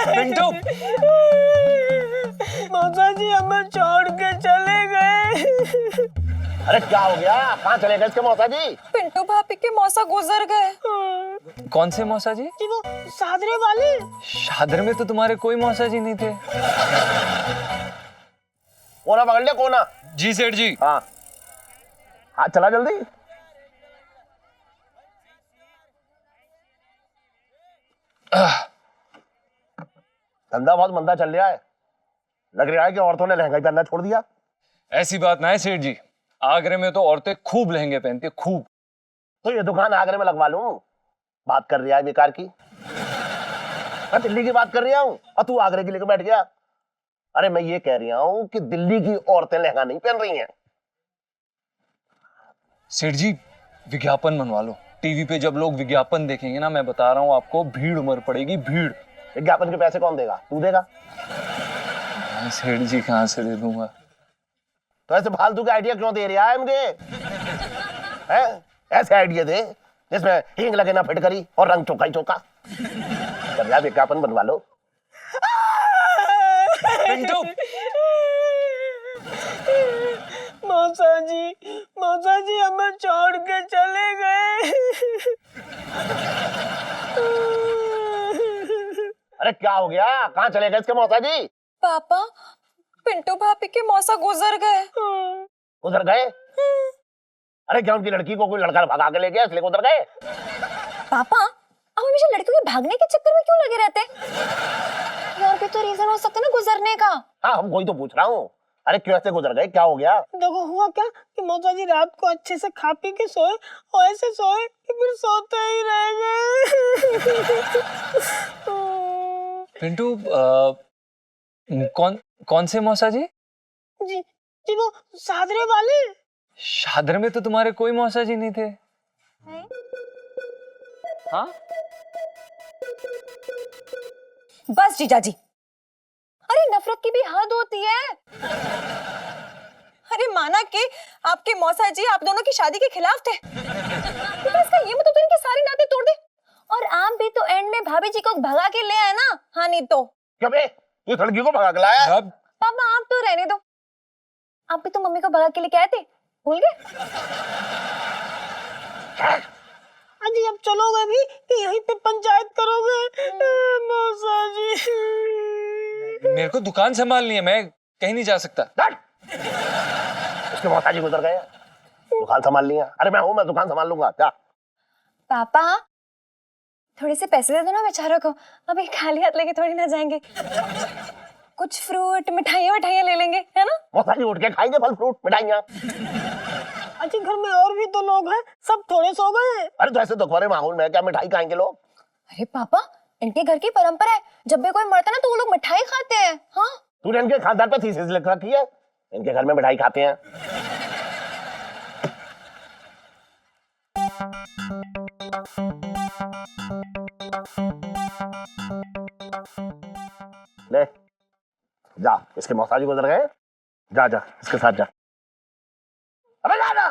पिंटू, मौसा जी हमें छोड़ के चले गए। अरे क्या हो गया, कहाँ चले गए इसके मौसा जी? पिंटू भाभी के मौसा गुजर गए। कौन से मौसा जी? जी वो सादरे वाले। शादर में तो तुम्हारे कोई मौसा जी नहीं थे। कोना पकड़ लिया, कोना। जी सेठ जी। हाँ हाँ, चला जल्दी। धंधा बहुत मंदा चल रहा है। लग रहा है कि औरतों ने लहंगा ही पहनना छोड़ दिया। ऐसी बात ना है सेठ जी, आगरे में तो औरतें खूब लहंगे पहनती है, खूब। तो ये दुकान आगरे में लगवा लूं। बात कर रहा है बेकार की। मैं दिल्ली की बात कर रहा हूँ और तू आगरे की लेकर बैठ गया। अरे मैं ये कह रहा हूँ कि दिल्ली की औरतें लहंगा नहीं पहन रही हैं। सेठ जी विज्ञापन बनवा लो, टीवी पे जब लोग विज्ञापन देखेंगे ना, मैं बता रहा हूँ आपको, भीड़ उमड़ पड़ेगी, भीड़। विज्ञापन के पैसे कौन देगा? तू देगा? मैं सेठ जी कहाँ से दे दूंगा? तो ऐसे फालतू के आइडिया क्यों दे रहा है मुझे? हैं? ऐसे आइडिया दे जिसमें हींग लगे ना फिटकरी और रंग चौका ही चौका। कर विज्ञापन बनवा लो। पिंटू, मौसा जी हमें छोड़ के चले गए। अरे क्या हो गया, कहाँ चले गए इसके मौसा जी? पापा, पिंटू भाभी के मौसा गुजर गए। उधर गए? अरे क्या उनकी लड़की को कोई लड़का भगा के ले गया इसलिए उधर गए? पापा, आप हमेशा लड़कियों के भागने के चक्कर में क्यों लगे रहते? और भी तो रीजन हो सकता है ना गुजरने का। हाँ, हम वही तो पूछ रहा हूँ। अरे क्यों ऐसे गुजर गए, क्या हो गया? देखो हुआ क्या कि मौसा जी रात को अच्छे से खा पी के सोए और ऐसे सोए कि फिर सोते ही रह गए। पिंटू, कौन से मौसा जी? जी वो सादरे वाले। शादर में तो तुम्हारे कोई मौसा जी नहीं थे। हाँ? बस जीजा जी, अरे नफरत की भी हद होती है। अरे माना कि आपके मौसा जी आप दोनों की शादी के खिलाफ थे, लेकिन इसका ये मतलब तो इनके सारे नाते तोड़ दे। और आप भी तो एंड में भाभी जी को भगा के ले आए ना। हाँ नहीं तो क्या बे, तू लड़की को भगा के लाया? अब पापा आप तो रहने दो, आप भी तो मम्मी को भगा के लेके आए थे, भूल गए? अजी अब चलोगे भी कि यहीं पे पंचायत करोगे? मौसा जी मेरे को दुकान संभालनी है, मैं कहीं नहीं जा सकता। उसके मौसा जी गुजर गए, दुकान संभाल लिया। अरे मैं हूँ, मैं दुकान संभाल लूंगा। क्या पापा थोड़े से पैसे दे दो ना बेचारों को, अभी खाली हाथ लेके थोड़ी ना जाएंगे। कुछ फ्रूट मिठाइयाँ ले लेंगे, है ना? मौसा जी उठ के खाएंगे फल फ्रूट मिठाइयाँ। अजी घर में और भी तो लोग हैं, सब थोड़े सो गए। अरे तो ऐसे दुखभरे माहौल में क्या मिठाई खाएंगे लोग? अरे पापा इनके घर की परंपरा है, जब भी कोई मरता ना तो वो लोग मिठाई खाते हैं। हाँ तूने इनके खानदान पर थीसिस लिख रखी है, इनके घर में मिठाई खाते हैं। ले जा, इसके मौसा जी गुजर गए। जा जा इसके साथ जा। अबे जा ना,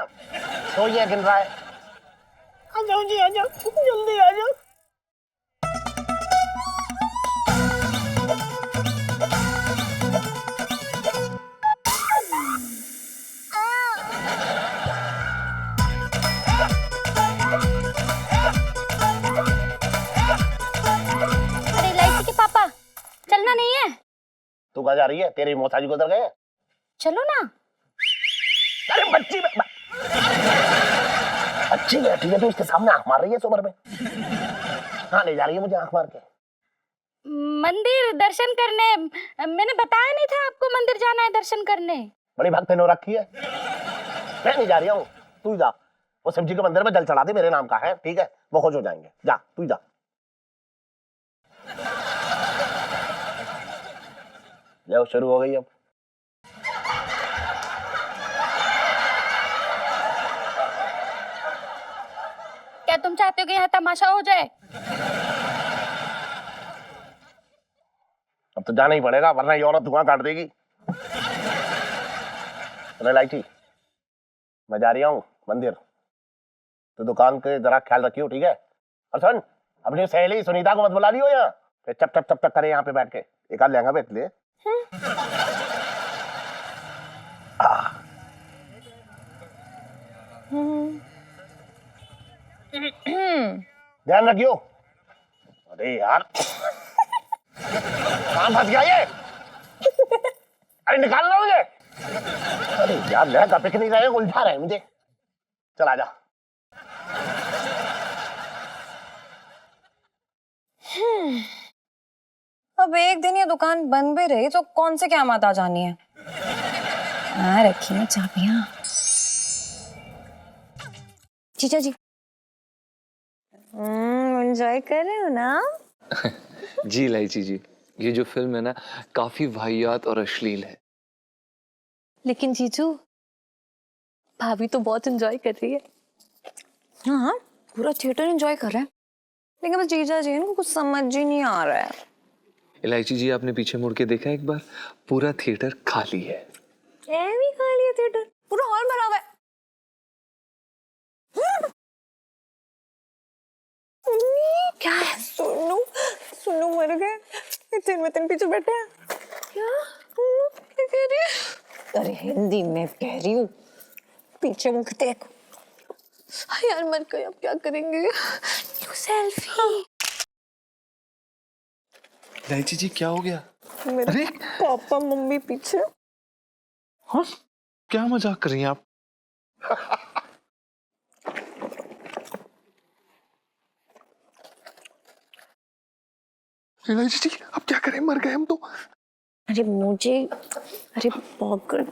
तो ये गिन रहा है। आ जाओ जी, आ जाओ, जल्दी आ जाओ। अरे इलायची के पापा, चलना नहीं है? तू कहाँ जा रही है? तेरे मौसा जी गुजर गए। चलो ना। अरे बच्ची अच्छी बैठी है, तू इसके सामने आंख मार रही है सुबह में। कहाँ ले जा रही है मुझे आंख मार के? मंदिर दर्शन करने। मैंने बताया नहीं था आपको मंदिर जाना है दर्शन करने? बड़ी भक्त नो रखी है। मैं नहीं जा रही हूँ, तू जा। वो शिव जी के मंदिर में जल चढ़ा दे, मेरे नाम का है, ठीक है? वो खुश हो जाएंगे। जा तू जा। लो शुरू हो गई अब। क्या तुम चाहते हो कि यहाँ तमाशा हो जाए? अब तो जाना ही पड़ेगा, वरना ये औरत धुआं काट देगी। लाइटी, मैं जा रहा हूँ मंदिर, तो दुकान के जरा ख्याल रखियो, ठीक है? और सुन, अपनी सहेली सुनीता को मत बुला लियो यहाँ। चप चप चप चप करे यहाँ पे बैठ के, एक आध लहंगा बेच ले। ध्यान रखियो। अरे यार कहाँ फंस गया ये? अरे निकालना मुझे। अरे यार लहंगा पिक नहीं रहे, उलझा रहे मुझे। चल आजा। अब एक दिन ये दुकान बंद भी रही तो कौन से क्या मत आ जानी है। रखी है चाबियां। जीजा जी एंजॉय कर रहे हो ना? जी इलायची जी, ये जो फिल्म है ना काफी वाहियात और अश्लील है। लेकिन जीजू भाभी तो बहुत एंजॉय कर रही है। हाँ पूरा थिएटर एंजॉय कर रहा है, लेकिन बस जीजा जी इनको कुछ समझ ही नहीं आ रहा है। इलायची जी आपने पीछे मुड़ के देखा एक बार, पूरा थिएटर खाली है। भी खाली है थिएटर, पूरा हॉल भरा हुआ है। क्या है? सुनो मर गए, इतने में तीन पीछे बैठे हैं। क्या कह रही है? अरे हिंदी में कह रही हूँ, पीछे मुख देख। यार मर गए, अब क्या करेंगे? सेल्फी। इलायची जी क्या हो गया? मेरे पापा मम्मी पीछे। हाँ क्या मजाक कर रही हैं आप? इलायची जी अब क्या करें, मर गए हम तो। अरे पकड़,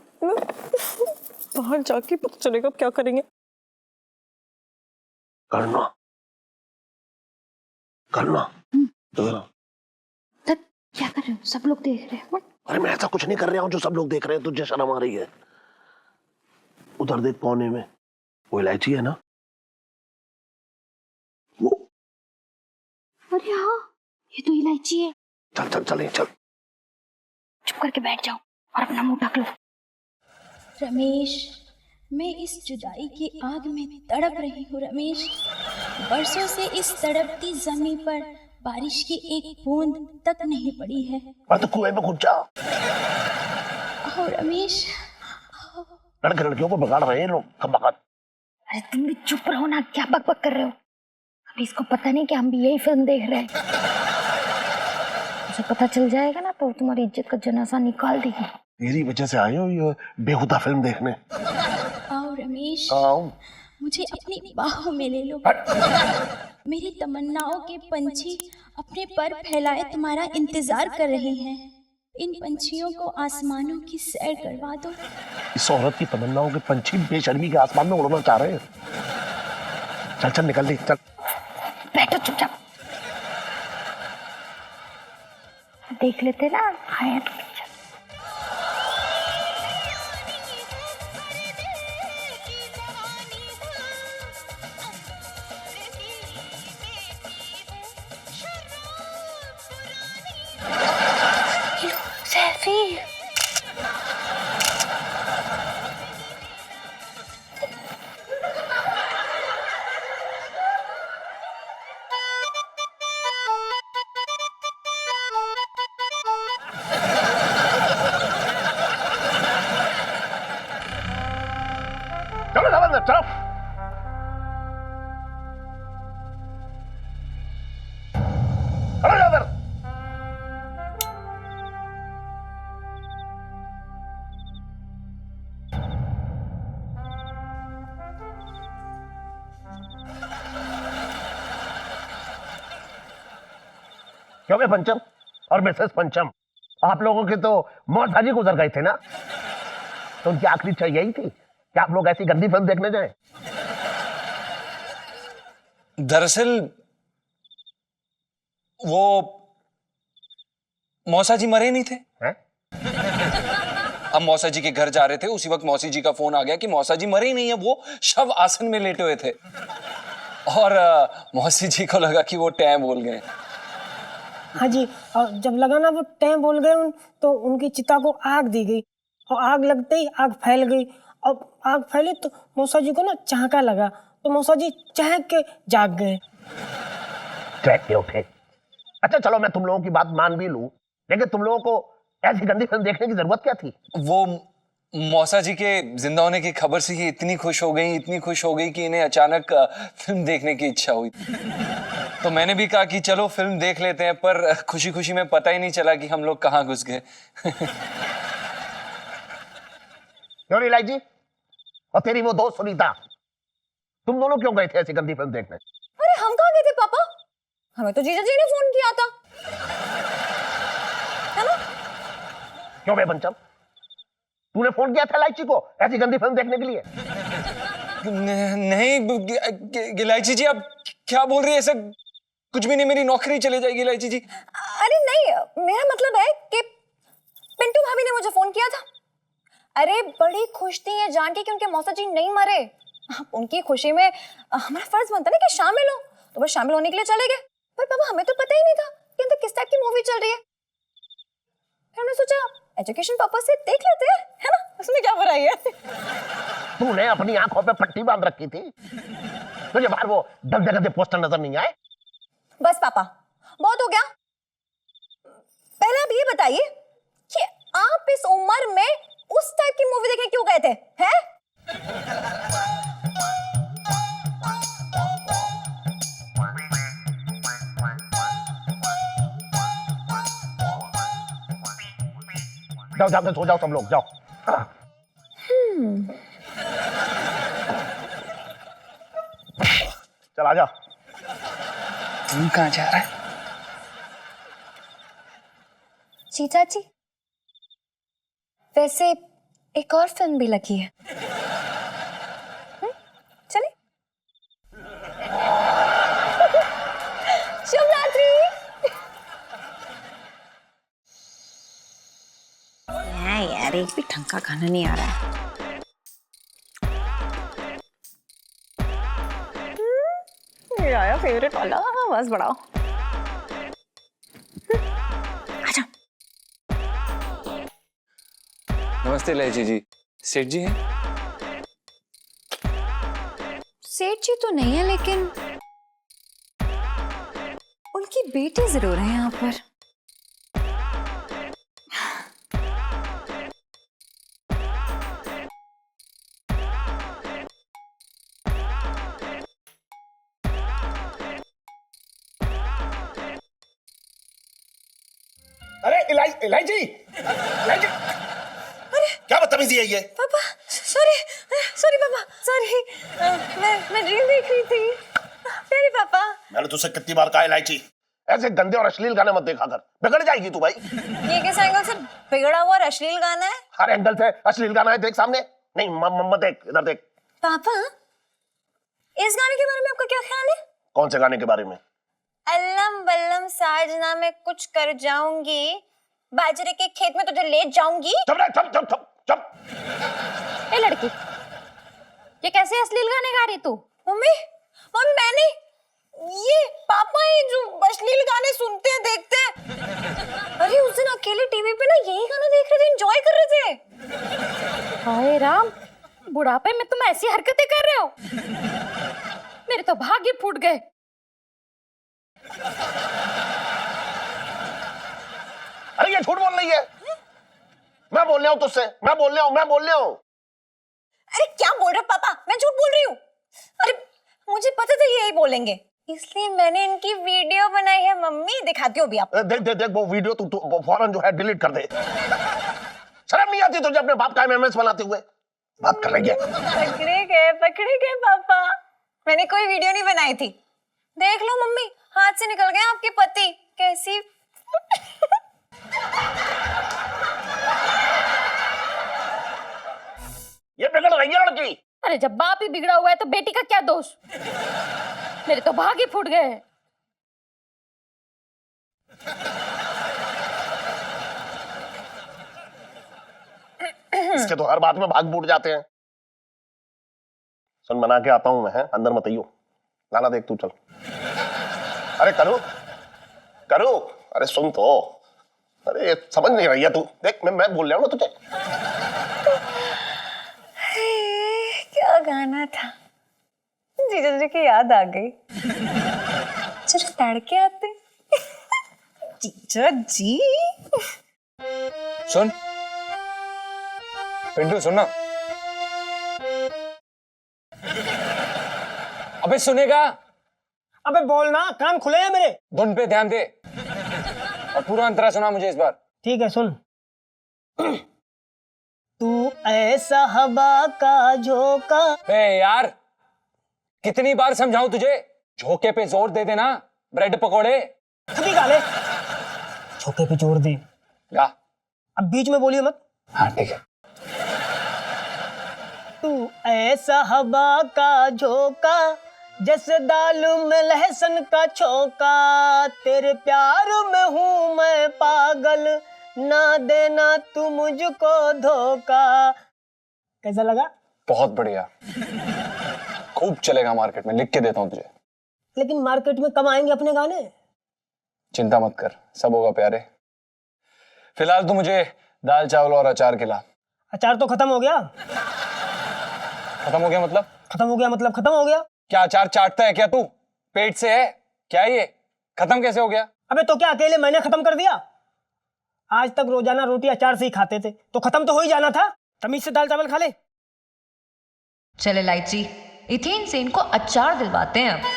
बाहर जाके पता चलेगा क्या करेंगे। करना क्या कर रहे हो? सब लोग देख रहे हैं। अरे मैं ऐसा कुछ नहीं कर रहा हूँ जो सब लोग देख रहे हैं, तुझे शर्म आ रही है? उधर देख कोने में वो इलायची है ना, वो। अरे हाँ, ये तो इलायची है। चल चल चल चल। चुप करके बैठ जाओ और अपना मुंह ढक लो। रमेश, मैं इस जुदाई की आग में तड़प रही हूँ रमेश। बरसों से इस तड़पती जमीन पर बारिश की एक बूंद तक नहीं पड़ी है। और तो कुएं में कूद जा। आओ रमेश। लड़के लड़कियों को बिगाड़ रहे हैं लोग कमबख्त। अरे तुम भी चुप रहो ना, क्या बक बक कर रहे हो? अभी इसको पता नहीं कि हम भी यही फिल्म देख रहे हैं। उसे पता चल जाएगा ना तो तुम्हारी इज्जत का जनाजा निकाल देगी। तेरी वजह से आए हो ये बेहुदा फिल्म देखने। आओ रमेश, आओ। मुझे अपनी बाहों में ले लो। मेरी तमन्नाओं के पंछी अपने पर फैलाए तुम्हारा इंतजार कर रहे हैं। इन पंछियों को आसमानों की सैर करवा दो। इस औरत की तमन्नाओं के पंछी बेशर्मी के आसमान में उड़ना चाह रहे हैं। चल चल निकल ली, चल। बैठो चुपचाप। देख लेते ना आया तो पिक्चर। सेल्फी। चलो चलो चलो। चलो उधर। क्योंकि पंचम और मिसेस पंचम, आप लोगों के तो मौत हाजी गुजर गए थे ना, तो उनकी आखिरी इच्छा यही थी कि आप लोग ऐसी गंदी फिल्म देखने जाएं। दरअसल वो मौसा जी मरे नहीं थे। हैं? हम मौसा जी के घर जा रहे थे, उसी वक्त मौसी जी का फोन आ गया कि मौसा जी मरे ही नहीं है, वो शव आसन में लेटे हुए थे। और मौसी जी को लगा कि वो टैं बोल गए। हाँ जी, और जब लगा ना वो टैं बोल गए तो उनकी चिता को आग दी गई, और आग लगते ही आग फैल गई। और आग फैली तो मौसा जी को ना चाहका लगा, तो मौसा जी चहक के जाग गए। चहक के उठे अच्छा चलो मैं तुम लोगों की बात मान भी लूं, लेकिन तुम लोगों को ऐसी गंदी फिल्म देखने की जरूरत क्या थी? वो मौसा जी के जिंदा होने की खबर से ये इतनी खुश हो गई कि इन्हें अचानक फिल्म देखने की इच्छा हुई। तो मैंने भी कहा कि चलो फिल्म देख लेते हैं, पर खुशी खुशी में पता ही नहीं चला कि हम लोग कहाँ घुस गए। क्यों नहीं लाई जी? और तेरी वो दोस्त सुनीता, तुम दोनों क्यों गए थे ऐसी गंदी फिल्म देखने? अरे हम कहाँ गए थे पापा? हमें तो जीजा जी ने फोन किया था, है ना? क्यों बे पंचम, तूने फोन किया था इलायची को ऐसी गंदी फिल्म देखने के लिए? नहीं इलायची जी, आप क्या बोल रही है? ऐसा कुछ भी नहीं, मेरी नौकरी चले जाएगी इलायची जी। अरे नहीं, मेरा मतलब है कि पिंटू भाभी ने मुझे फोन किया था। अरे बड़ी खुश थी ये जान के कि उनके मौसा जी नहीं मरे। उनकी खुशी में हमारा फर्ज बनता ना कि शामिल हो, तो बस शामिल होने के लिए चले गए। पर पापा हमें तो पता ही नहीं था कि अंदर किस टाइप की मूवी चल रही है। फिर हमने सोचा एजुकेशन पर्पस से देख लेते हैं, है ना? उसमें क्या बुराई है? तूने अपनी आंखों पे पट्टी बांध रखी थी, तुझे बाहर वो गंदे गंदे पोस्टर नजर नहीं आए? बस पापा बहुत हो गया। पहले आप ये बताइए कि आप इस उम्र में उस टाइप की मूवी देखने क्यों गए थे, हैं? जाओ जाकर सो जाओ सब लोग, जाओ। चल आजा। तुम कहाँ जा रहा है? जीजा जी, वैसे एक और फिल्म भी लगी है, चले? शुभ रात्रि। यार एक भी ढंग का खाना नहीं आ रहा है। ये आया फेवरेट वाला, बस बढ़ाओ। आजा। नमस्ते इलायची जी, सेठ जी हैं? सेठ जी तो नहीं है, लेकिन उनकी बेटी जरूर है यहाँ पर। अरे इलायची, इलायची, क्या बदतमीजी है ये? पापा सॉरी पापा, सॉरी। मैं रील देख रही थी। प्यारे पापा, मैंने तुझसे कितनी बार कहा इलायची, ऐसे गंदे और अश्लील गाने मत देखा कर, बिगड़ जाएगी तू भाई। ये किस एंगल से बिगड़ा हुआ और अश्लील गाना है? हर एंगल से अश्लील गाना है, देख सामने। नहीं मत देख, इधर देख। पापा, इस गाने के बारे में आपका क्या ख्याल है? कौन से गाने के बारे में? अल्लम बल्लम साजना में कुछ कर जाऊंगी, बाजरे के खेत में तुझे ले जाऊंगी। चुप रह, चुप चुप चुप चुप। ए लड़की, ये कैसे अश्लील गाने गा रही तू? मम्मी मम्मी मैंने ये पापा ही जो अश्लील गाने सुनते हैं देखते हैं। अरे उस दिन अकेले टीवी पे ना यही गाना देख रहे थे, एंजॉय कर रहे थे। हाय राम, बुढ़ापे में तुम ऐसी हरकतें कर रहे हो? मेरे तो भाग्य फूट गए। अरे ये झूठ बोल रही है। मैं बोल रहा हूँ तुझसे, मैं बोल रहा हूँ। अरे क्या बोल रहे हो पापा? मैं झूठ बोल रही हूँ? अरे मुझे पता था यही बोलेंगे, इसलिए मैंने इनकी वीडियो बनाई है। मम्मी दिखाती हो भी आप? देख वो वीडियो तू फौरन जो है डिलीट कर दे। शर्म नहीं आती तुझे अपने बाप का एमएमएस बनाते हुए? बात कर रही है। पकड़े गए पापा। मैंने कोई वीडियो नहीं बनाई थी। देख लो मम्मी, हाथ से निकल गए आपके पति। कैसी ये बिगड़ रही है लड़की। अरे जब बाप ही बिगड़ा हुआ है तो बेटी का क्या दोष? मेरे तो भाग्य फूट गए हैं। इसके तो हर बात में भाग फूट जाते हैं। सुन, बना के आता हूं मैं, है अंदर मत आइयो। गाना देख तू, चल। अरे करो, अरे सुन तो। अरे समझ नहीं रही है तू। देख मैं बोल रहा हूं ना तुझे। क्या गाना था? जीजा जी की याद आ गई। चलो तड़के आते। जीजा जी। सुन पिंटू, सुन ना। अबे सुनेगा? अबे बोलना, कान खुले हैं मेरे। धुन पे ध्यान दे और पूरा अंतरा सुना मुझे इस बार। ठीक है, सुन। तू ऐसा हवा का झोंका। बे यार, कितनी बार समझाऊं तुझे? झोंके पे जोर दे देना, ब्रेड पकोड़े। खुद ही गा ले। झोंके पे जोर दे। गा। अब बीच में बोलिए मत। हाँ ठीक है। तू ऐसा हवा का झोंका, जैसे दाल में लहसुन का छौंका। तेरे प्यार में हूँ मैं पागल, ना देना तू मुझको धोखा। कैसा लगा? बहुत बढ़िया, खूब चलेगा मार्केट में, लिख के देता हूं तुझे। लेकिन मार्केट में कब आएंगे अपने गाने? चिंता मत कर, सब होगा प्यारे। फिलहाल तू मुझे दाल चावल और अचार खिला। अचार तो खत्म हो गया। खत्म हो गया मतलब? खत्म हो गया मतलब खत्म हो गया। क्या अचार चाटता है क्या तू? पेट से है क्या ये? खत्म कैसे हो गया? अबे तो क्या अकेले मैंने खत्म कर दिया? आज तक रोजाना रोटी अचार से ही खाते थे, तो खत्म तो हो ही जाना था। तमीज से दाल चावल खा ले। चले लाइची, इथेन से इनको अचार दिलवाते हैं अब।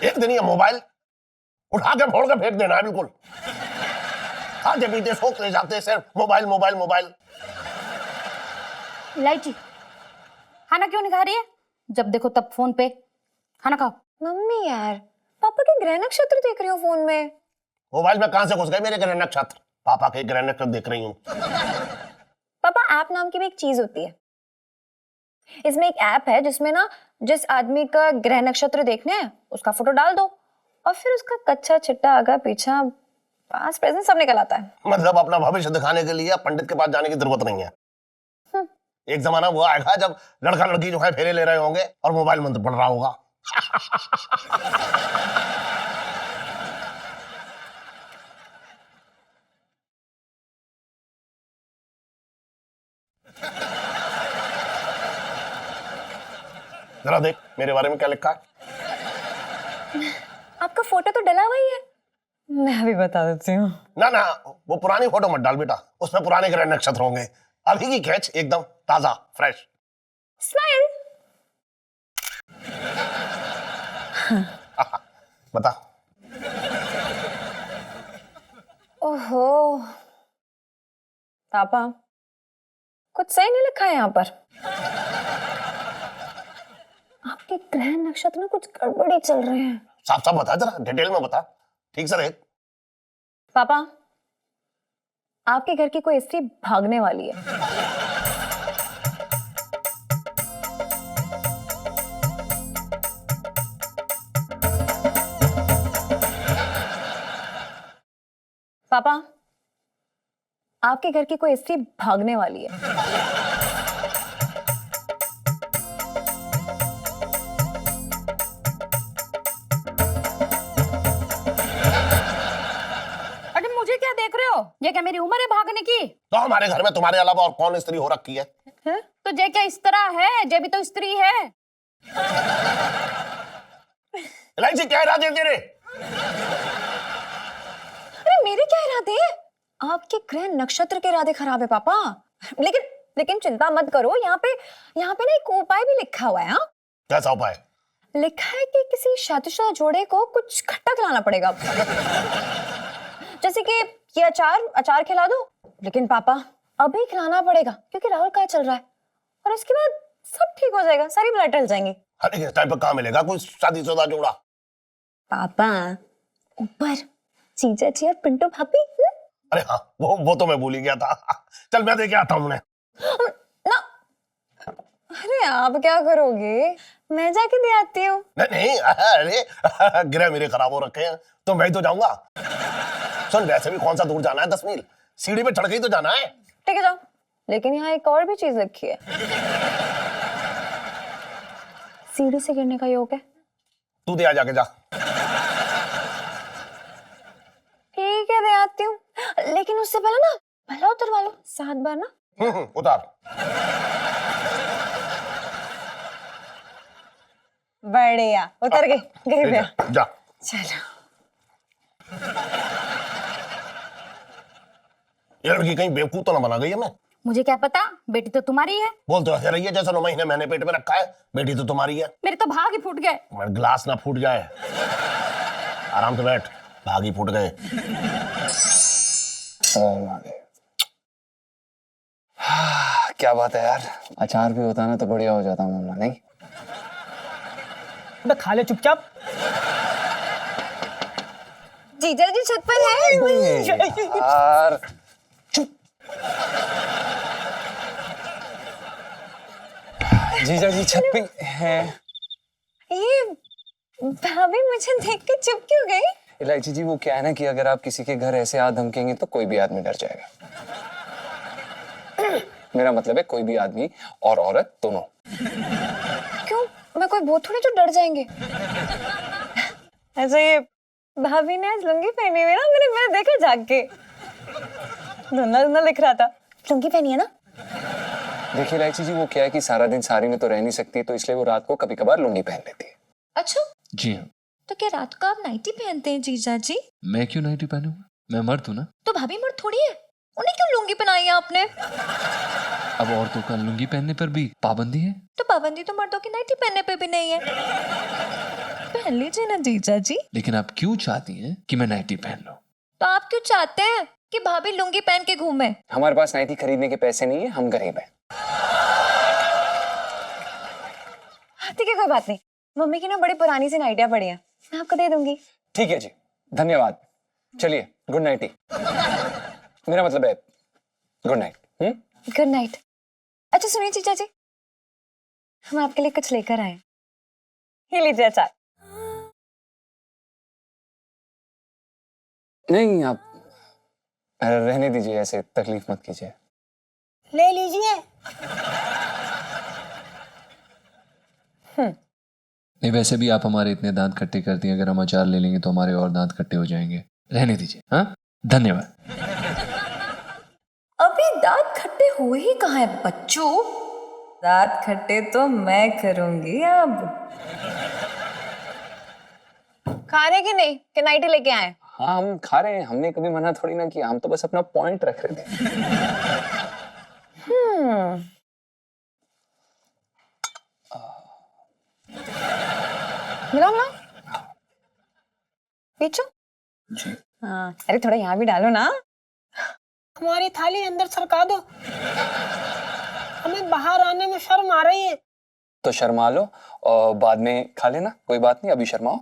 एक दिन ये मोबाइल उठा के फोड़ के फेंक देना है बिल्कुल। खाते पीते सोते जाते सिर्फ मोबाइल मोबाइल मोबाइल। इलायची, खाना क्यों नहीं खा रही है? जब देखो तब फोन पे। खाना खाओ। मम्मी यार, पापा के ग्रह नक्षत्र देख रही हो फोन में। मोबाइल में कहां से घुस गए मेरे ग्रह नक्षत्र? पापा के ग्रह नक्षत्र देख रही हूँ। पापा, ऐप नाम की भी एक चीज होती है। इसमें एक ऐप है जिसमें ना जिस आदमी का ग्रह नक्षत्र देखने हैं उसका फोटो डाल दो और फिर उसका कच्चा छिट्टा आगा पीछा पास प्रेजेंट सब निकल आता है। मतलब अपना भविष्य दिखाने के लिए पंडित के पास जाने की जरूरत नहीं है। एक जमाना वो आएगा जब लड़का लड़की जो है फेरे ले रहे होंगे और मोबाइल मंत्र पढ़ रहा होगा। जरा देख मेरे बारे में क्या लिखा है। आपका फोटो तो डला हुआ ही है। मैं अभी बता देती हूँ। ना ना, वो पुरानी फोटो मत डाल बेटा, उसमें पुराने ग्रह नक्षत्र होंगे। अभी की कैच एकदम ताजा फ्रेश। स्माइल। बता। ओहो पापा, कुछ सही नहीं लिखा है यहाँ पर। आपके ग्रह नक्षत्र में कुछ गड़बड़ी चल रहे हैं। साफ साफ बता, जरा डिटेल में बता, ठीक से देख। पापा, आपके घर की कोई स्त्री भागने वाली है। पापा, आपके घर की कोई स्त्री भागने वाली है। अरे मुझे क्या देख रहे हो? ये क्या मेरी उम्र है भागने की? तो हमारे घर में तुम्हारे अलावा और कौन स्त्री हो रखी है? तो जे क्या इस तरह है? जे भी तो स्त्री है। इलायची, क्या इरादे तेरे? अरे मेरे क्या इरादे? आपके ग्रह नक्षत्र के इरादे खराब है पापा। लेकिन लेकिन चिंता मत करो, यहाँ पे ना एक उपाय भी लिखा हुआ है। हाँ, कैसा उपाय? लिखा है कि किसी शादीशुदा जोड़े को कुछ खट्टा खिलाना पड़ेगा। जैसे कि ये अचार खिला दो। लेकिन पापा, अभी खिलाना पड़ेगा क्योंकि राहुल का चल रहा है, और उसके बाद सब ठीक हो जाएगा, सारी ब्लड टल जाएंगी। अरे इस टाइम पे कहाँ मिलेगा कोई शादीशुदा जोड़ा? पापा, ऊपर जीजा जी और पिंटू भाभी। अरे हाँ, वो तो मैं भूल ही गया था। चल मैं देके आता हूँ उन्हें। ना, अरे आप क्या करोगे? मैं जाके दे आती हूँ। नहीं नहीं, अरे ग्रह मेरे खराब हो रखे हैं तो मैं ही तो जाऊंगा। सुन, वैसे भी कौन सा दूर जाना है, 10 मील सीढ़ी पे चढ़ के ही तो जाना है। ठीक है, जाओ। लेकिन यहाँ एक और भी चीज लिखी है। सीढ़ी से गिरने का योग है। तू दे आ, जाके जा। ठीक है, दे आती हूँ। लेकिन उससे पहले ना पहला उतरवा लो 7 बार ना। उतार। बढ़िया, उतर गए गए भैया। जा। चलो। ये लड़की कहीं बेवकूफ तो ना बना गई है। मैं मुझे क्या पता, बेटी तो तुम्हारी है। बोल तो ऐसे रही है जैसे 9 महीने मैंने पेट में रखा है। बेटी तो तुम्हारी है। मेरे तो भाग ही फूट गए। मेरा गिलास ना फूट जाए। आराम से बैठ, भाग ही फूट गए। क्या बात है यार, अचार भी होता ना तो बढ़िया हो जाता मामला, नहीं? तो खा ले चुपचाप। जीजा जी छत पर है। यार जीजा जी छत पे हैं। ये भाभी मुझे देख के चुप क्यों गई? इलायची जी, वो क्या है ना कि अगर आप किसी के घर ऐसे हाथ धमकेंगे तो कोई भी आदमी डर जाएगा। मेरा मतलब है कोई भी आदमी और औरत दोनों। क्यों, मैं कोई भूत थोड़ी जो डर जाएंगे। ऐसा ये भाभी ने आज लुंगी पहनी हुई ना, मैंने देखा जाग के, धुंधला धुंधला दिख रहा था। लुंगी पहनी है ना? देखिए इलायची जी, वो क्या है कि सारा दिन साड़ी में तो रह नहीं सकती, तो इसलिए वो रात को कभी कभार लुंगी पहन लेती है। अच्छा, जी हाँ। तो क्या रात को आप नाइटी पहनते हैं जीजा जी? मैं क्यों नाइटी पहनूंगा, मैं मर्द हूँ ना। तो भाभी मर्द थोड़ी है, उन्हें क्यों लुंगी पहनाई है आपने? अब औरतों का लुंगी पहनने पर भी पाबंदी है। तो पाबंदी तो मर्दों की नाइटी पहनने पे भी नहीं है। पहन लीजिए ना जीजा जी। लेकिन आप क्यों चाहती हैं कि मैं नाइटी पहन लूं? तो आप क्यों चाहते हैं कि भाभी लुंगी पहन के घूमे? हमारे पास नाइटी खरीदने के पैसे नहीं है, हम गरीब हैं। ठीक है, कोई बात नहीं। मम्मी की ना बड़ी पुरानी सी नाइटियां पड़ी हैं, मैं आपको दे दूंगी। ठीक है जी, धन्यवाद। चलिए, गुड नाइट। मेरा मतलब है गुड नाइट। Good night. अच्छा सुनिए जीजा जी, हम आपके लिए कुछ लेकर आए। ये लीजिए अचार। नहीं, आप रहने दीजिए, ऐसे तकलीफ मत कीजिए। ले लीजिए। नहीं, वैसे भी आप हमारे इतने दांत खट्टे करती हैं, अगर हम अचार ले लेंगे तो हमारे और दांत खट्टे हो जाएंगे। रहने दीजिए। हाँ, धन्यवाद। अभी दांत खट्टे हुए ही कहाँ है बच्चों? दांत खट्टे तो मैं करूंगी अब। खा रहे कि नहीं, कि नाइटी लेके आए? हाँ, हम खा रहे हैं, हमने कभी मना थोड़ी ना किया, हम तो बस अपना पॉइंट रख रहे थे। मिलाओ मिलाओ, पीछो। जी। हाँ, अरे थोड़ा यहाँ भी डालो ना। हमारी थाली अंदर सरका दो, हमें बाहर आने में शर्म आ रही है। तो शर्मा लो और बाद में खा लेना, कोई बात नहीं, अभी शर्माओ।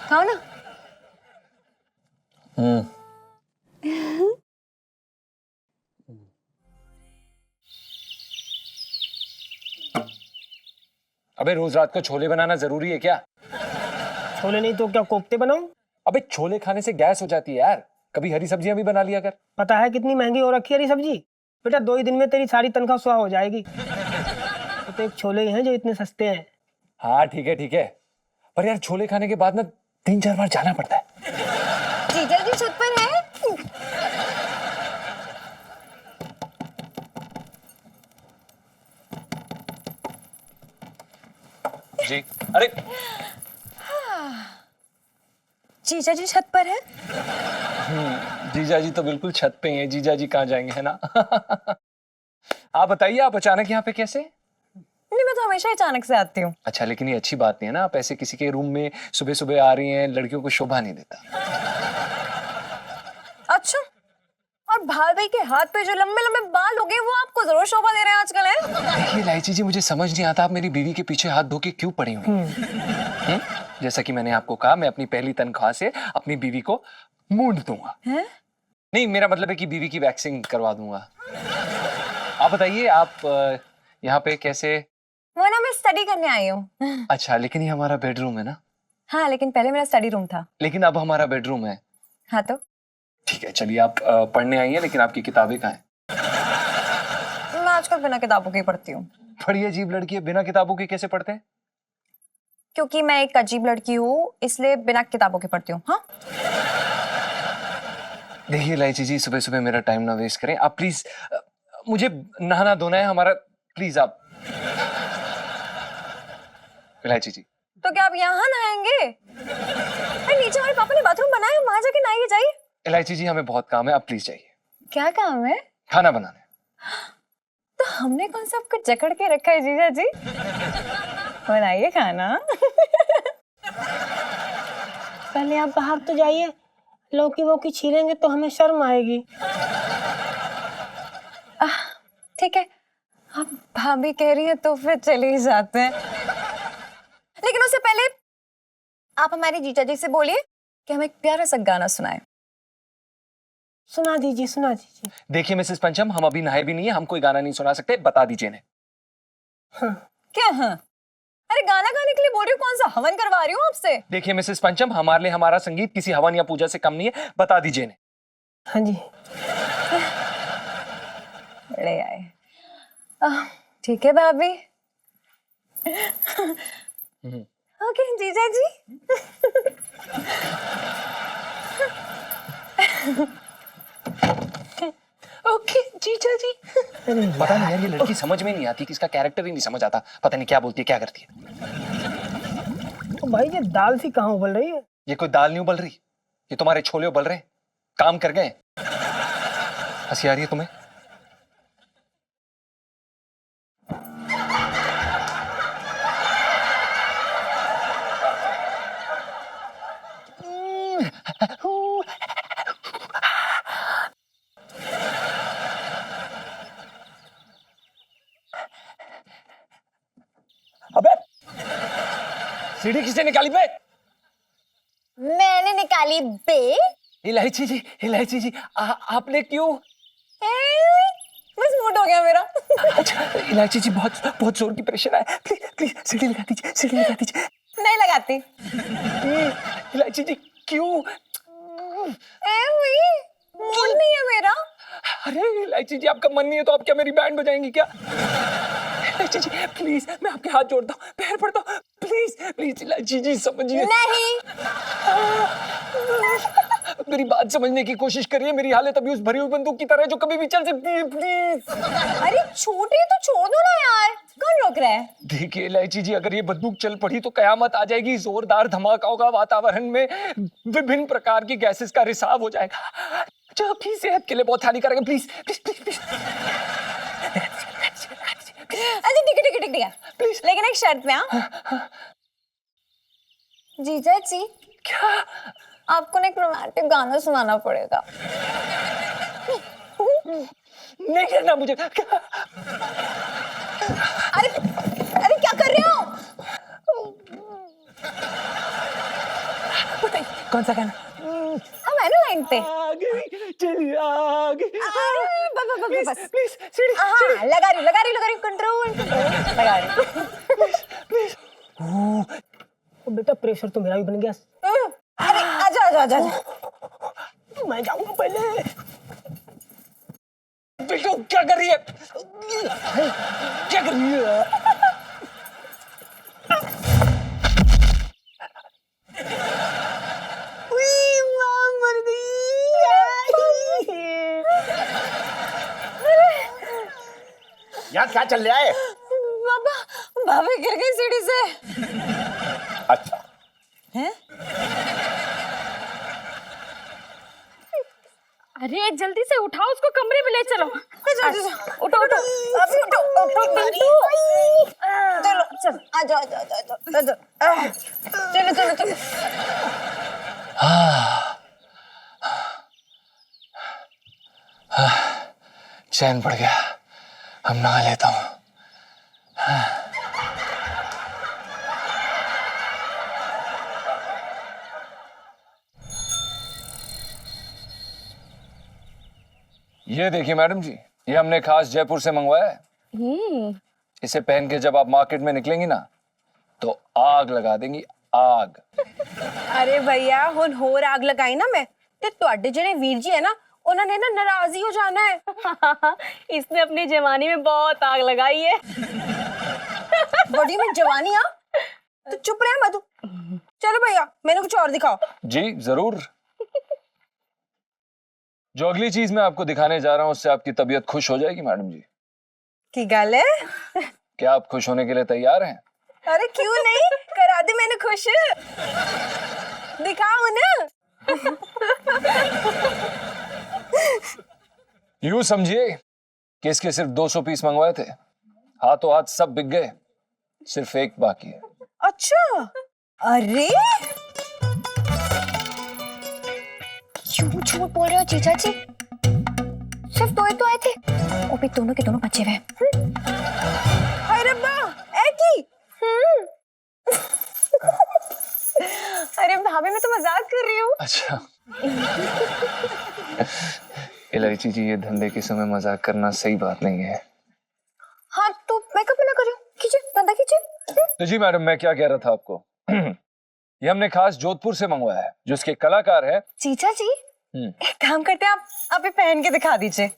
खाओ ना। अबे रोज रात को छोले बनाना जरूरी है क्या? छोले नहीं तो क्या कोफ्ते बनाऊं? अबे छोले खाने से गैस हो जाती है यार, कभी हरी सब्जियां भी बना लिया कर। पता है कितनी महंगी हो रखी है हरी सब्जी? बेटा 2 ही दिन में तेरी सारी तनख्वाह सुहा हो जाएगी। तो एक छोले ही हैं जो इतने सस्ते हैं। हाँ ठीक है, पर यार छोले खाने के बाद ना 3-4 बार जाना पड़ता है। जीजा जी छत पर है। जी, अरे जीजा जी छत पर है। जीजा जी तो बिल्कुल छत पे ही है, जीजा जी कहाँ जाएंगे, है ना? आप बताइए, आप अचानक यहाँ पे कैसे? नहीं, मैं तो हमेशा अचानक से आती हूँ। अच्छा, लेकिन ये अच्छी बात नहीं है ना, आप ऐसे किसी के रूम में सुबह सुबह आ रही हैं, लड़कियों को शोभा नहीं देता। अच्छा, और भाभी के हाथ पे जो लंबे लंबे बाल हो गए वो आपको जरूर शोभा दे रहे हैं आजकल, है? देखिए इलायची जी, मुझे समझ नहीं आता आप मेरी बीवी के पीछे हाथ धो के क्यों पड़ी हुई। जैसा कि मैंने आपको कहा, मैं अपनी पहली तनख्वाह से अपनी बीवी को मूंढ दूंगा। हैं? नहीं, मेरा मतलब है कि बीवी की वैक्सिंग करवा दूंगा। आप बताइए, आप यहाँ पे कैसे? वो ना मैं स्टडी करने आई हूँ। अच्छा, लेकिन ये हमारा बेडरूम है ना? हाँ, लेकिन पहले मेरा स्टडी रूम था। लेकिन अब हमारा बेडरूम है। हाँ तो ठीक है, चलिए आप पढ़ने आई हैं, लेकिन आपकी किताबें कहाँ हैं? मैं आजकल बिना किताबों के ही पढ़ती हूँ। बड़ी अजीब लड़की है, बिना किताबों के कैसे पढ़ते हैं? क्योंकि मैं एक अजीब लड़की हूँ, इसलिए बिना किताबों के पढ़ती हूँ। हाँ, देखिए इलायची जी, सुबह सुबह मेरा टाइम ना वेस्ट करें आप प्लीज। मुझे नहाना धोना है हमारा, प्लीज आप। इलायची जी, तो क्या आप यहाँ नहाएंगे? अरे नीचे हमारे पापा ने बाथरूम बनाया है, वहां जाके नहाइए जाइए। इलायची जी हमें बहुत काम है, आप प्लीज जाइए। क्या काम है? खाना बनाना है। तो हमने कौन सा आपको जकड़ के रखा है जीजा जी? बनाइए खाना। पहले आप बाहर तो जाइए, लौकी वोकी छीलेंगे तो हमें शर्म आएगी। ठीक है, आप भाभी कह रही है तो फिर चले ही जाते हैं। लेकिन उससे पहले आप हमारे जीजा जी से बोलिए कि हमें एक प्यारा सा गाना सुनाए। सुना दीजिए, सुना दीजिए। देखिए मिसेस पंचम, हम अभी नहाए भी नहीं है, हम कोई गाना नहीं सुना सकते, बता दीजिए इन्हें। क्या हाँ? अरे गाना गाने के लिए बोल रही हूँ, कौन सा हवन करवा रही हूँ आपसे? देखिए मिसेस पंचम, हमारे लिए हमारा संगीत किसी हवन या पूजा से कम नहीं है, बता दीजिए इन्हें। हाँ जी। ले आए। ठीक है भाभी। ओके जीजा जी। ओके जीजा जी। पता नहीं यार, ये लड़की समझ में नहीं आती, कि इसका कैरेक्टर ही नहीं समझ आता, पता नहीं क्या बोलती है क्या करती है। तो भाई ये दाल सी कहाँ उबल रही है? ये कोई दाल नहीं उबल रही, ये तुम्हारे छोले उबल रहे हैं, काम कर गए। हंसी आ रही है तुम्हें? अबे सीढ़ी किसने निकाली बे? मैंने निकाली बे। इलायची जी, इलायची जी, आपने क्यों? बस मूड हो गया मेरा। अच्छा इलायची जी, बहुत बहुत जोर की प्रेशर आया, प्लीज प्लीज सीढ़ी लगा दीजिए, सीढ़ी लगा दीजिए। नहीं लगाती। इलायची जी क्यों? मूड नहीं है मेरा। अरे इलायची जी, आपका मन नहीं है तो आप क्या मेरी बैंड बजाएंगी क्या? इलायची जी प्लीज, मैं आपके हाथ जोड़ता हूँ, पैर पड़ता हूँ, प्लीज प्लीज इलायची जी समझिए। नहीं। मेरी बात समझने की कोशिश करिए, मेरी हालत अभी उस भरी हुई बंदूक की तरह है जो कभी भी चल सकती है, प्लीज। अरे छोटे तो छोड़ दो ना यार, कौन रोक रहा है? देखिए इलायची जी, अगर ये बंदूक चल पड़ी तो कयामत आ जाएगी, जोरदार धमाका होगा, वातावरण में विभिन्न प्रकार की गैसेस का रिसाव हो जाएगा जो आपकी सेहत के लिए बहुत हानिकारक है, प्लीज प्लीज प्लीज प्लीज। अच्छा ठीक है ठीक है ठीक है, प्लीज। लेकिन एक शर्त में। हाँ जीजा जी, क्या? आपको ना एक रोमांटिक गाना सुनाना पड़ेगा। नहीं करना मुझे। अरे अरे क्या कर रहे हो? बताइए कौन सा गाना? अब है ना लाइन पे। आगे चलिए आगे। बस प्लीज सीढ़ी। हाँ लगा रही कंट्रोल लगा रही। तो बेटा प्रेशर तो मेरा भी बन गया। अरे आजा। मैं जाऊंगा पहले। बेटो क्या कर रही है? क्या कर रही है? मर गई। यार क्या चल रहा है? भाभी गिर गई सीढ़ी से। अच्छा हैं? अरे जल्दी से उठाओ उसको, कमरे में ले चलो। उठो अभी उठो पिंटू। चलो चल आजा चलो। चैन पड़ गया, अब नहा लेता हूँ। ये देखिए मैडम जी, ये हमने खास जयपुर से मंगवाया है। इसे पहन के जब आप मार्केट में निकलेंगी ना तो आग लगा देंगी, आग। अरे भैया हुन होर आग लगाई ना मैं ते ਤੁਹਾਡੇ ਜਿਹੜੇ ਵੀਰ जी है ना उन्होंने ना नाराज ही हो जाना है। इसने अपनी जवानी में बहुत आग लगाई है। बड़ी में जवानी। हाँ तो चुप रहे मधु। चलो भैया मैंने कुछ और दिखाओ। जी जरूर। जो अगली चीज मैं आपको दिखाने जा रहा हूं उससे आपकी तबीयत खुश हो जाएगी मैडम जी। की गल है? क्या आप खुश होने के लिए तैयार हैं? अरे क्यों नहीं, करा दे मैंने खुश। दिखाओ ना। यूं समझिए कि इसके सिर्फ 200 पीस मंगवाए थे, हाथों हाथ सब बिक गए, सिर्फ एक बाकी है। अच्छा, अरे क्यों झूठ बोल रहे हो जीजा जी? सिर्फ दो ही तो आए थे, वो भी दोनों के दोनों बचे हुए। हाय रब्बा, ऐ की? अरे भाभी मैं तो मजाक कर रही हूँ। अच्छा। इलायची जी, ये धंधे के समय मजाक करना सही बात नहीं है। हाँ तो मैं कब मना कर रही हूँ? खींचे, धंधा खींचे। तो जी मैडम, मैं क्या कह रहा था आपको। ये हमने खास जोधपुर से मंगवाया है, जो इसके कलाकार है। जीजा जी, एक काम करते हैं, आप ये पहन के दिखा दीजिए।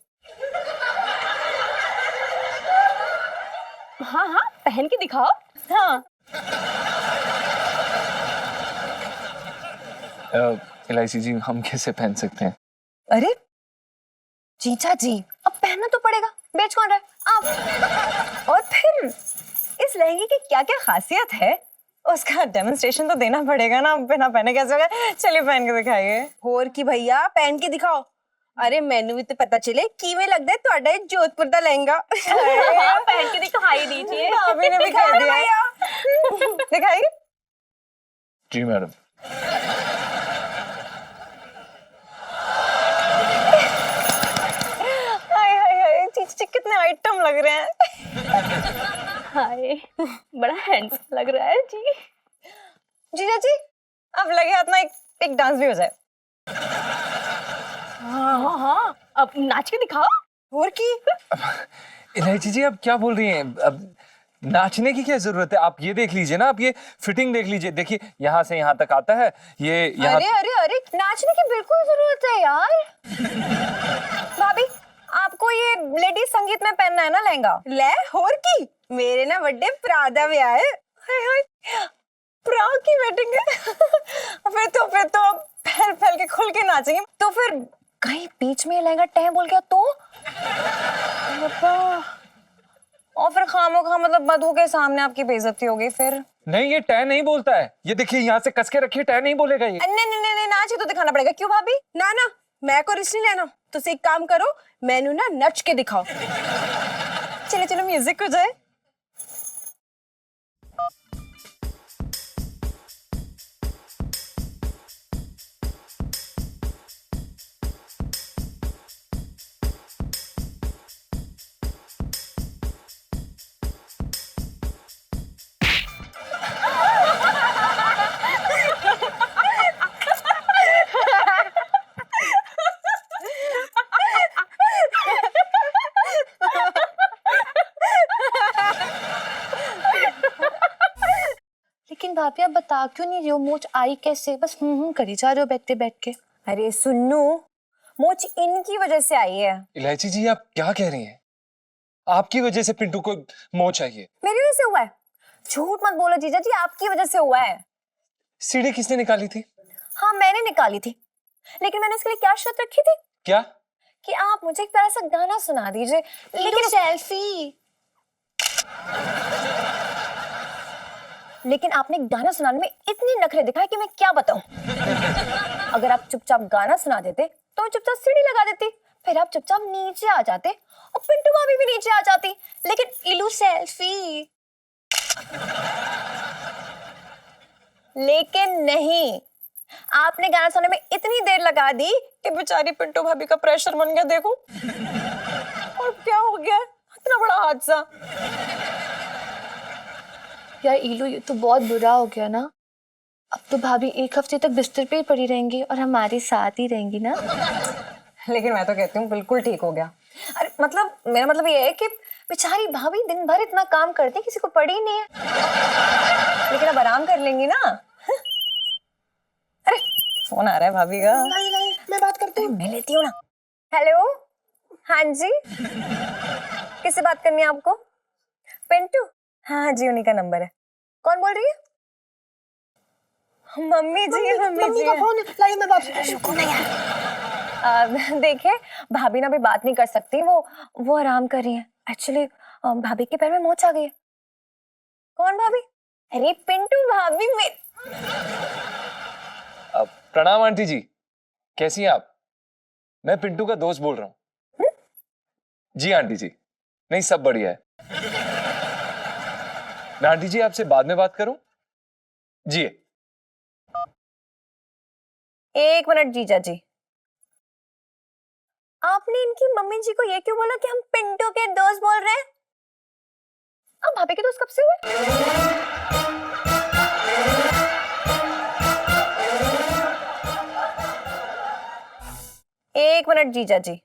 हाँ हाँ, पहन के दिखाओ। हाँ इलायची जी, हम कैसे पहन सकते हैं? अरे जीजा जी, अब पहनना तो पड़ेगा, बेच कौन रहा है आप? और फिर इस लहंगे की क्या क्या खासियत है उसका डेमोन्स्ट्रेशन तो देना पड़ेगा ना, बिना पहने कैसे होगा? चलिए पहन के दिखाइए। ਹੋਰ ਕੀ भैया पहन के दिखाओ। अरे मैनू भी तो पता चले किवें लगदा है ਤੁਹਾਡਾ ਇਹ जोधपुर ਦਾ लहंगा। पहन के दिखाई दीजिए। भाभी ने भी कह दिया। दिखाइए। जी मैडम। हाय हाय हाय, चीची कितने आइटम लग रहे हैं। हाय, बड़ा हैंडसम लग रहा है जी। जीजा जी, अब लगे हाथ ना एक डांस भी हो जाए। हाँ हाँ, अब नाच के दिखाओ। और की? इलायची जी, आप क्या बोल रही हैं? अब नाचने की क्या जरूरत है? आप ये देख लीजिए ना, आप ये फिटिंग देख लीजिए। देखिए, यहाँ से यहाँ तक आता है, ये यहाँ। अरे अरे अरे, नाचने की बिल्कुल जरूरत है यार। भाभी, आपको ये लेडीज संगीत में पहनना है ना लहंगा? ले होर की मेरे ना बड़े भरा दा ब्याह है। हाय हाय, प्रा की वेडिंग है। फिर तो फैल फैल के खुल के नाचेंगे। तो फिर कहीं बीच में ये लहंगा टह बोल गया तो? और फिर खामोखा मतलब मधु के सामने आपकी बेइज्जती होगी फिर। नहीं, ये टै नहीं बोलता है। ये देखिए, यहाँ से कस के रखिए, टै नहीं बोलेगा ये। नहीं नहीं नहीं, नाच ही तो दिखाना पड़ेगा। क्यों भाभी? ना ना, मैं को रिस्क नहीं लेना। तुसी एक काम करो, मैनू ना नच के दिखाओ। चलो चलो, म्यूजिक हो जाए। लेकिन भाभी, आप बता क्यों नहीं रही हो मोच आई कैसे? बस करी जा रहे हो बैठते बैठ के। अरे सुन्नू, मोच इनकी वजह से आई है। इलायची जी, आप क्या कह रही हैं? आपकी वजह से पिंटू को मोच आई है? मेरी वजह से हुआ है? झूठ मत बोलो जीजा जी, आपकी वजह से हुआ है। सीढ़ी किसने निकाली थी? हाँ मैंने निकाली थी, लेकिन मैंने उसके लिए क्या शर्त रखी थी? क्या? कि आप मुझे एक प्यारा सा गाना सुना दीजिए। लेकिन सेल्फी। लेकिन आपने गाना सुनाने में इतनी नखरे दिखाए कि मैं क्या बताऊं। अगर आप चुपचाप गाना सुना देते तो मैं चुपचाप सीढ़ी लगा देती, फिर आप चुपचाप नीचे आ जाते और पिंटू भाभी भी नीचे आ जाती। लेकिन इलू सेल्फी। लेकिन नहीं, आपने गाना सुनने में इतनी देर लगा दी कि बेचारी पिंटू भाभी का प्रेशर बन गया। देखो और क्या हो गया, इतना बड़ा हादसा। यार इलू, ये तो बहुत बुरा हो गया ना। अब तो भाभी एक हफ्ते तक बिस्तर पे ही पड़ी रहेंगी और हमारे साथ ही रहेंगी ना। लेकिन मैं तो कहती हूँ बिल्कुल ठीक हो गया। अरे मतलब मेरा मतलब ये है कि बेचारी भाभी दिन भर इतना काम करती, किसी को पड़ी ही नहीं है। लेकिन अब आराम कर लेंगी ना। अरे फोन आ रहा है भाभी का। नहीं, मैं बात करती हूँ। मैं लेती हूँ ना। हेलो, हाँ जी, किससे बात करनी है आपको? पिंटू? हाँ जी, उन्हीं का नंबर है। कौन बोल रही है? मम्मी जी, मम्मी मम्मी जी का फोन है। लाइए मैं बात। रुको ना यार। देखिए भाभी ना भी बात नहीं कर सकती, वो आराम कर रही है। एक्चुअली भाभी के पैर में मोच आ गई है। कौन भाभी? अरे पिंटू भाभी में। प्रणाम आंटी जी, कैसी हैं आप? मैं पिंटू का दोस्त बोल रहा हूँ। जी आंटी जी, नहीं सब बढ़िया है। मैं आंटी जी आपसे बाद में बात करूं? जी। एक मिनट जीजा जी, आपने इनकी मम्मी जी को ये क्यों बोला कि हम पिंटू के दोस्त बोल रहे हैं? आप भाभी के दोस्त कब से हुए? एक मिनट जीजा जी,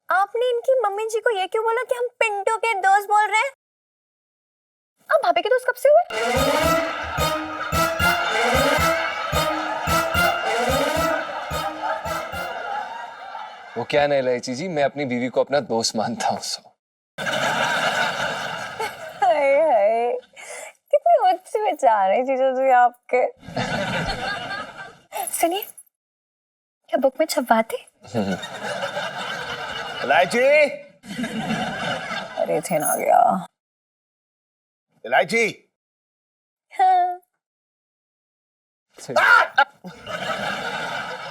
आपने इनकी मम्मी जी को ये क्यों बोला कि हम पिंटू के दोस्त बोल रहे हैं? आप भाभी के दोस्त कब से हुए? वो क्या नहीं इलायची जी, मैं अपनी बीवी को अपना दोस्त मानता हूँ। हाय हाय, कितने उच्च विचार हैं जीजा जी आपके। सुनिए, क्या बुक में छपवाते? इलायची, अरे थे ना गया। इलायची। हाँ।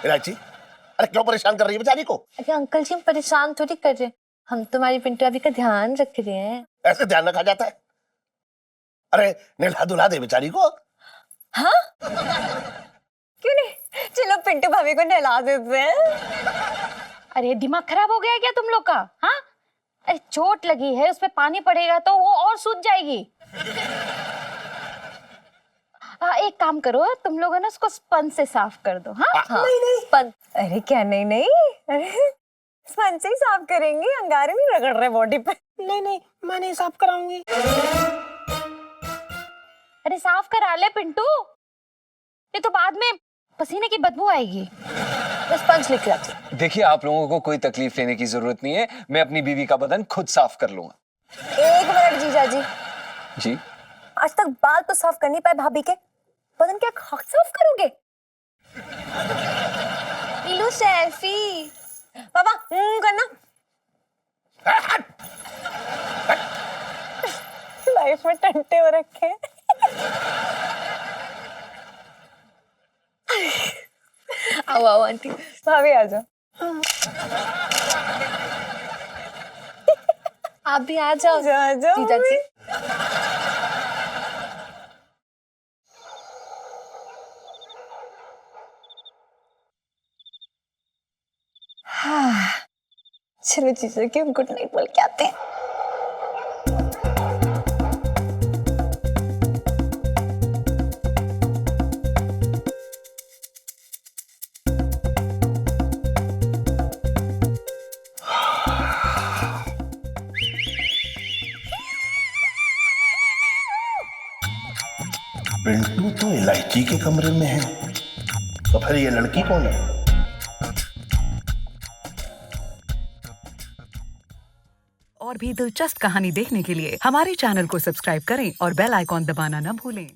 इलायची, अरे क्यों परेशान कर रही है बेचारी को? अरे अंकल जी हम परेशान थोड़ी कर रहे हैं, हम तुम्हारी पिंटू अभी का ध्यान रख रहे हैं। ऐसे ध्यान रखा जाता है? अरे नहला धुला दे बेचारी को। हाँ? क्यों नहीं, चलो पिंटू भाभी को नहला देते हैं। अरे दिमाग खराब हो गया क्या तुम लोग का? हाँ, अरे चोट लगी है, उस पे पानी पड़ेगा तो वो और सूज जाएगी। हाँ एक काम करो, तुम लोग है ना उसको स्पंज से साफ कर दो। हाँ, हाँ। नहीं। अरे क्या नहीं नहीं, अरे स्पंज से ही साफ करेंगे, अंगारे नहीं रगड़ रहे बॉडी पे। नहीं मैं नहीं साफ कराऊंगी। अरे साफ करा ले पिंटू, ये तो बाद में पसीने की बदबू आएगी। मैं स्पंज लेके आती हूँ। देखिए आप लोगों को कोई तकलीफ लेने की जरूरत नहीं है, मैं अपनी बीवी का बदन खुद साफ कर लूंगा। एक मिनट जीजा जी, जी आज तक बाल तो साफ कर नहीं पाए भाभी के, बदन क्या खाक साफ करोगे? लो सेल्फी पापा करना। लाइफ में टंटे हो रखे हैं। आओ आओ आंटी, भाभी आ जाओ। आप भी आ जाओ जीजा जी। हाँ, चलो जीजा जी गुड नाइट बोल के आते हैं। पिंटू तो इलायची के कमरे में है, तो फिर ये लड़की कौन है? और भी दिलचस्प कहानी देखने के लिए हमारे चैनल को सब्सक्राइब करें और बेल आइकॉन दबाना न भूलें।